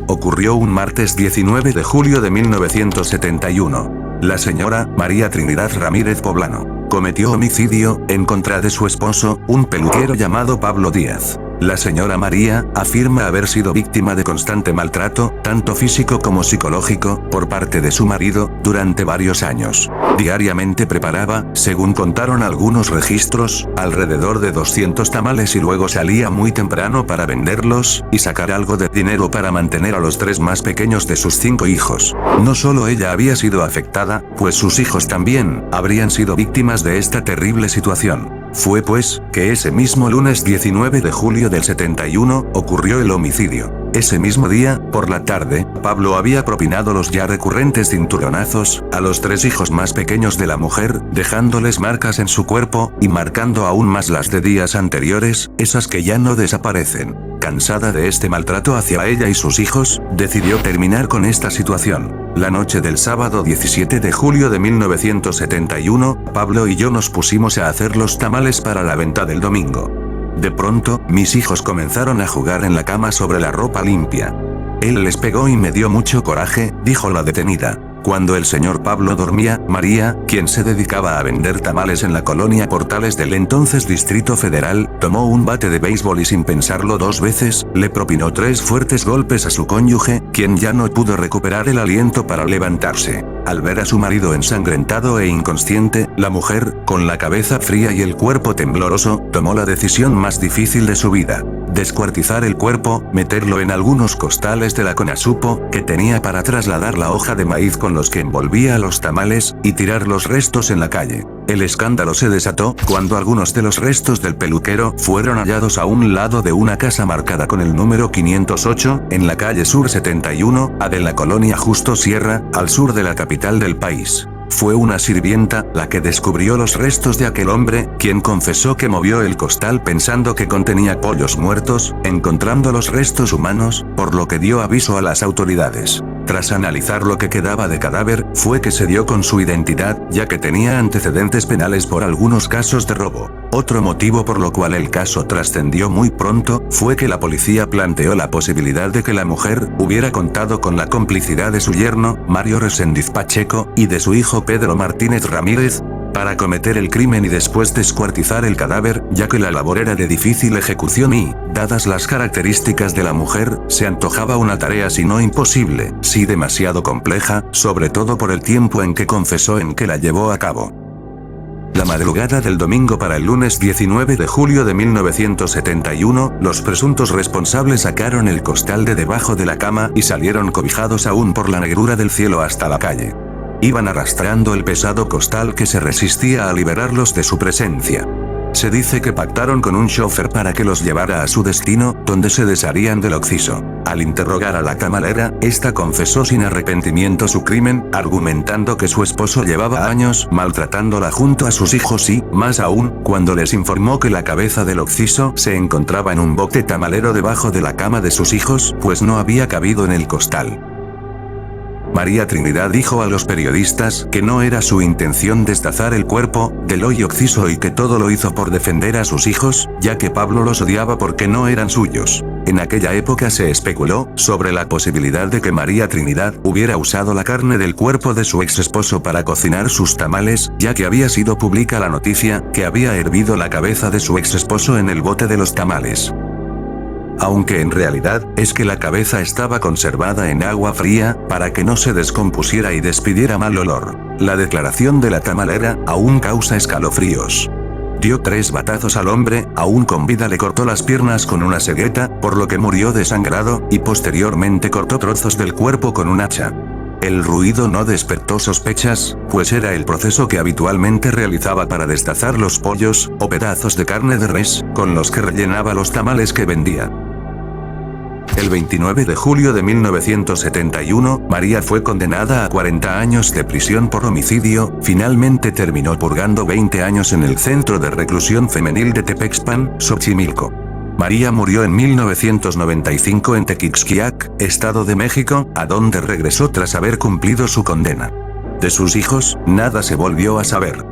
ocurrió un martes 19 de julio de 1971. La señora María Trinidad Ramírez Poblano cometió homicidio en contra de su esposo, un peluquero llamado Pablo Díaz. La señora María afirma haber sido víctima de constante maltrato, tanto físico como psicológico, por parte de su marido, durante varios años. Diariamente preparaba, según contaron algunos registros, alrededor de 200 tamales y luego salía muy temprano para venderlos, y sacar algo de dinero para mantener a los 3 más pequeños de sus 5 hijos. No solo ella había sido afectada, pues sus hijos también habrían sido víctimas de esta terrible situación. Fue pues, que ese mismo lunes 19 de julio del 71, ocurrió el homicidio. Ese mismo día, por la tarde, Pablo había propinado los ya recurrentes cinturonazos a los 3 hijos más pequeños de la mujer, dejándoles marcas en su cuerpo, y marcando aún más las de días anteriores, esas que ya no desaparecen. Cansada de este maltrato hacia ella y sus hijos, decidió terminar con esta situación. La noche del sábado 17 de julio de 1971, Pablo y yo nos pusimos a hacer los tamales para la venta del domingo. De pronto, mis hijos comenzaron a jugar en la cama sobre la ropa limpia. Él les pegó y me dio mucho coraje, dijo la detenida. Cuando el señor Pablo dormía, María, quien se dedicaba a vender tamales en la colonia Portales del entonces Distrito Federal, tomó un bate de béisbol y sin pensarlo 2 veces, le propinó 3 fuertes golpes a su cónyuge, quien ya no pudo recuperar el aliento para levantarse. Al ver a su marido ensangrentado e inconsciente, la mujer, con la cabeza fría y el cuerpo tembloroso, tomó la decisión más difícil de su vida. Descuartizar el cuerpo, meterlo en algunos costales de la Conasupo, que tenía para trasladar la hoja de maíz con los que envolvía los tamales, y tirar los restos en la calle. El escándalo se desató cuando algunos de los restos del peluquero fueron hallados a un lado de una casa marcada con el número 508, en la calle Sur 71A de la colonia Justo Sierra, al sur de la capital del país. Fue una sirvienta la que descubrió los restos de aquel hombre, quien confesó que movió el costal pensando que contenía pollos muertos, encontrando los restos humanos, por lo que dio aviso a las autoridades. Tras analizar lo que quedaba de cadáver, fue que se dio con su identidad, ya que tenía antecedentes penales por algunos casos de robo. Otro motivo por lo cual el caso trascendió muy pronto, fue que la policía planteó la posibilidad de que la mujer hubiera contado con la complicidad de su yerno, Mario Reséndiz Pacheco, y de su hijo Pedro Martínez Ramírez, para cometer el crimen y después descuartizar el cadáver, ya que la labor era de difícil ejecución y, dadas las características de la mujer, se antojaba una tarea si no imposible, sí demasiado compleja, sobre todo por el tiempo en que confesó en que la llevó a cabo. La madrugada del domingo para el lunes 19 de julio de 1971, los presuntos responsables sacaron el costal de debajo de la cama y salieron cobijados aún por la negrura del cielo hasta la calle. Iban arrastrando el pesado costal que se resistía a liberarlos de su presencia. Se dice que pactaron con un chofer para que los llevara a su destino, donde se desharían del occiso. Al interrogar a la camarera, esta confesó sin arrepentimiento su crimen, argumentando que su esposo llevaba años maltratándola junto a sus hijos y, más aún, cuando les informó que la cabeza del occiso se encontraba en un bote tamalero debajo de la cama de sus hijos, pues no había cabido en el costal. María Trinidad dijo a los periodistas que no era su intención destazar el cuerpo del hoy occiso y que todo lo hizo por defender a sus hijos, ya que Pablo los odiaba porque no eran suyos. En aquella época se especuló sobre la posibilidad de que María Trinidad hubiera usado la carne del cuerpo de su ex esposo para cocinar sus tamales, ya que había sido pública la noticia que había hervido la cabeza de su ex esposo en el bote de los tamales. Aunque en realidad, es que la cabeza estaba conservada en agua fría, para que no se descompusiera y despidiera mal olor. La declaración de la tamalera aún causa escalofríos. Dio 3 batazos al hombre, aún con vida le cortó las piernas con una cegueta, por lo que murió desangrado, y posteriormente cortó trozos del cuerpo con un hacha. El ruido no despertó sospechas, pues era el proceso que habitualmente realizaba para destazar los pollos, o pedazos de carne de res, con los que rellenaba los tamales que vendía. El 29 de julio de 1971, María fue condenada a 40 años de prisión por homicidio, finalmente terminó purgando 20 años en el Centro de Reclusión Femenil de Tepexpan, Xochimilco. María murió en 1995 en Tequixquiac, Estado de México, a donde regresó tras haber cumplido su condena. De sus hijos, nada se volvió a saber.